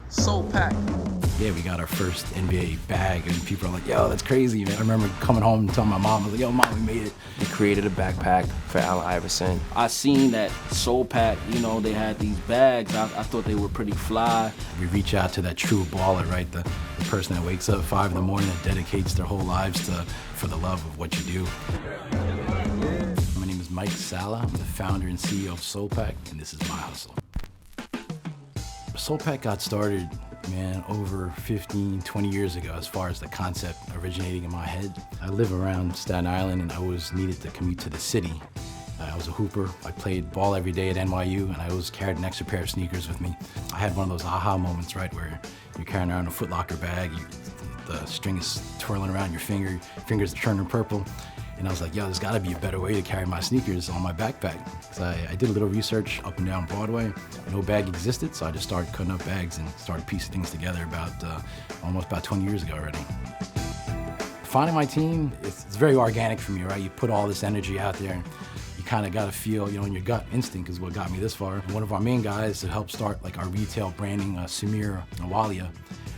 Solepack. Yeah, we got our first NBA bag, and people are like, yo, that's crazy, man. I remember coming home and telling my mom, I was like, yo, mom, we made it. We created a backpack for Allen Iverson. I seen that Solepack, they had these bags. I thought they were pretty fly. We reach out to that true baller, right? The person that wakes up at 5 in the morning and dedicates their whole lives for the love of what you do. My name is Mike Sala. I'm the founder and CEO of Solepack, and this is my hustle. Solepack got started, man, over 15, 20 years ago as far as the concept originating in my head. I live around Staten Island and I always needed to commute to the city. I was a hooper. I played ball every day at NYU and I always carried an extra pair of sneakers with me. I had one of those aha moments, right, where you're carrying around a Foot Locker bag, the string is twirling around your fingers are turning purple. And I was like, yo, there's gotta be a better way to carry my sneakers on my backpack. So I did a little research up and down Broadway. No bag existed, so I just started cutting up bags and started piecing things together almost about 20 years ago already. Finding my team, it's very organic for me, right? You put all this energy out there and you kind of gotta feel, and your gut instinct is what got me this far. One of our main guys that helped start like our retail branding, Samir Walia,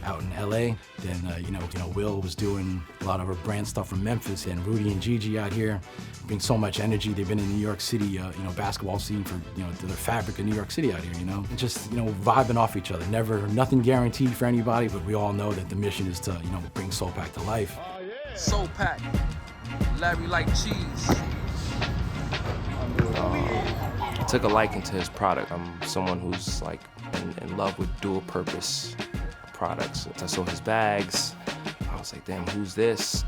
out in LA. Then, Will was doing a lot of our brand stuff from Memphis, and Rudy and GIGI out here bring so much energy. They've been in the New York City, basketball scene for, the fabric of New York City out here, Just, vibing off each other. Nothing guaranteed for anybody, but we all know that the mission is to, bring Solepack to life. Solepack. Larry like cheese. I took a liking to his product. I'm someone who's like in love with dual purpose products. I saw his bags. I was like, damn, who's this?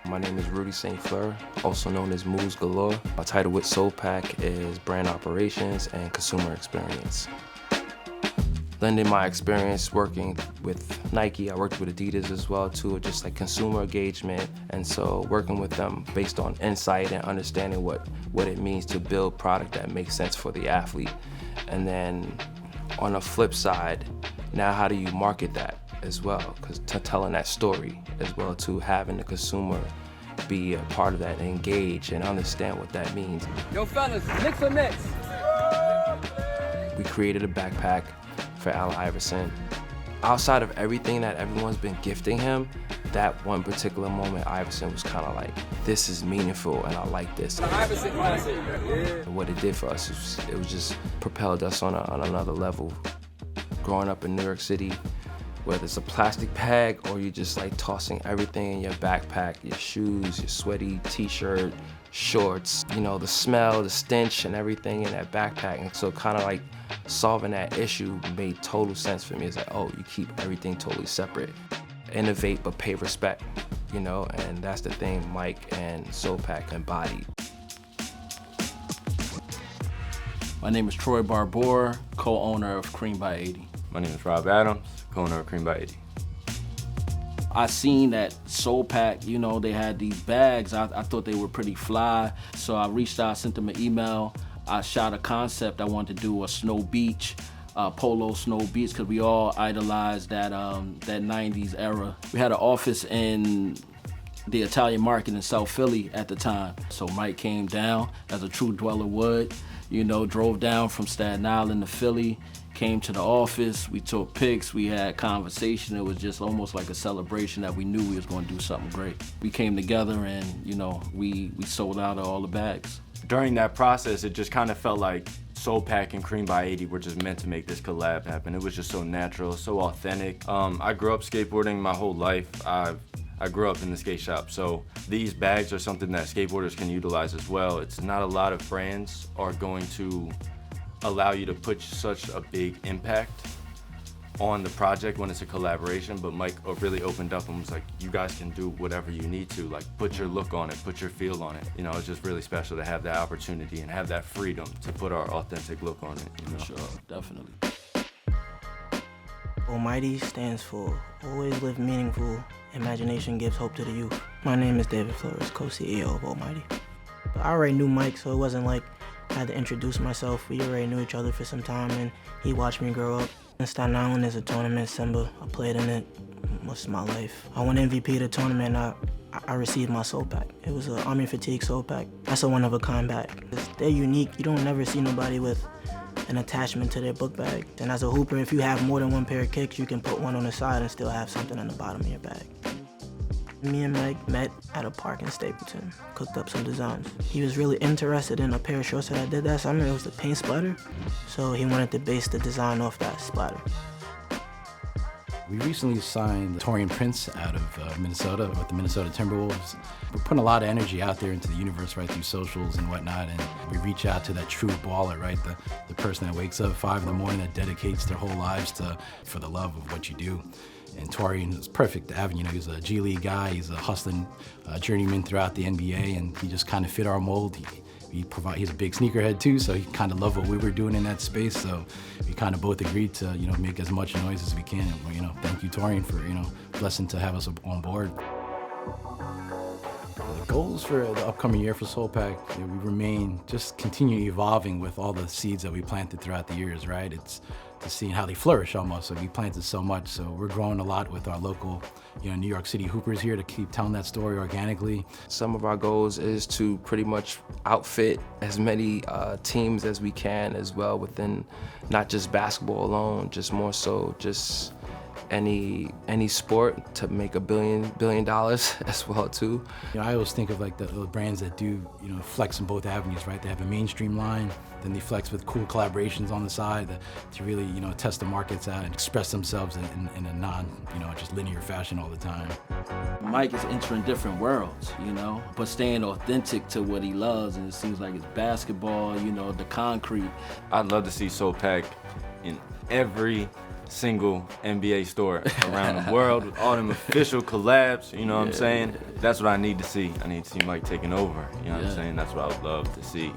My name is Rudy Fleur, also known as Moves Galore. My title with Solepack is Brand Operations and Consumer Experience. Lending my experience working with Nike, I worked with Adidas as well too, just like consumer engagement. And so working with them based on insight and understanding what it means to build product that makes sense for the athlete. And then on the flip side, now how do you market that as well? Because telling that story as well too, having the consumer be a part of that and engage and understand what that means. Yo fellas, Knicks or Nets? We created a backpack for Allen Iverson. Outside of everything that everyone's been gifting him, that one particular moment, Iverson was kind of like, this is meaningful and I like this. Iverson classic. And what it did for us, it was just propelled us on another level. Growing up in New York City, whether it's a plastic bag or you're just like tossing everything in your backpack, your shoes, your sweaty t-shirt, shorts, the smell, the stench and everything in that backpack. And so kind of like solving that issue made total sense for me. It's like, oh, you keep everything totally separate. Innovate but pay respect, and that's the thing Mike and Solepack embodied. My name is Troy Barbour, co-owner of Cream by 80. My name is Rob Adams, co-owner of Cream by 80. I seen that Solepack, they had these bags. I thought they were pretty fly. So I reached out, sent them an email. I shot a concept. I wanted to do a snow beach, polo snow beach, because we all idolized that 90s era. We had an office in the Italian market in South Philly at the time. So Mike came down as a true dweller would, drove down from Staten Island to Philly, came to the office, we took pics, we had conversation. It was just almost like a celebration that we knew we was gonna do something great. We came together and, we sold out of all the bags. During that process, it just kind of felt like Solepack and Cream by 80 were just meant to make this collab happen. It was just so natural, so authentic. I grew up skateboarding my whole life. I grew up in the skate shop, so these bags are something that skateboarders can utilize as well. It's not a lot of brands are going to allow you to put such a big impact on the project when it's a collaboration, but Mike really opened up and was like, you guys can do whatever you need to, like put your look on it, put your feel on it. It's just really special to have that opportunity and have that freedom to put our authentic look on it. Sure, definitely. Almighty stands for Always Live Meaningful, Imagination Gives Hope to the Youth. My name is David Flores, co-CEO of Almighty. I already knew Mike, so it wasn't like I had to introduce myself. We already knew each other for some time, and he watched me grow up. In Staten Island, there's a tournament, Simba. I played in it most of my life. I won MVP of the tournament. I received my Solepack. It was an Army Fatigue Solepack. That's a one-of-a-kind bag. They're unique. You don't never see nobody with an attachment to their book bag. And as a hooper, if you have more than one pair of kicks, you can put one on the side and still have something in the bottom of your bag. Me and Mike met at a park in Stapleton, cooked up some designs. He was really interested in a pair of shorts that I did that summer. It was the paint splatter, so he wanted to base the design off that splatter. We recently signed Taurean Prince out of Minnesota with the Minnesota Timberwolves. We're putting a lot of energy out there into the universe, right, through socials and whatnot, and we reach out to that true baller, right, the person that wakes up at 5 in the morning, that dedicates their whole lives for the love of what you do. And Taurean is perfect to have. You know, he's a G League guy, he's a hustling journeyman throughout the NBA, and he just kind of fit our mold. He's a big sneakerhead too, so he kind of loved what we were doing in that space. So we kind of both agreed to, you know, make as much noise as we can. And, you know, thank you, Taurean, for, you know, blessing to have us on board. The goals for the upcoming year for Solepack, you know, we remain just continue evolving with all the seeds that we planted throughout the years, right? It's just seeing how they flourish almost. So we planted so much, so we're growing a lot with our local, you know, New York City Hoopers here to keep telling that story organically. Some of our goals is to pretty much outfit as many teams as we can as well within not just basketball alone, just more so just any sport to make $1 billion as well too. You know, I always think of like the brands that do, you know, flex in both avenues, right? They have a mainstream line, then they flex with cool collaborations on the side to really, you know, test the markets out and express themselves in a non, you know, just linear fashion all the time. Mike is entering different worlds, you know, but staying authentic to what he loves, and it seems like it's basketball, you know, the concrete. I'd love to see Solepack in every single NBA store around the world with all them official collabs, you know what I'm saying? That's what I need to see. I need to see Mike taking over, you know what I'm saying? That's what I would love to see.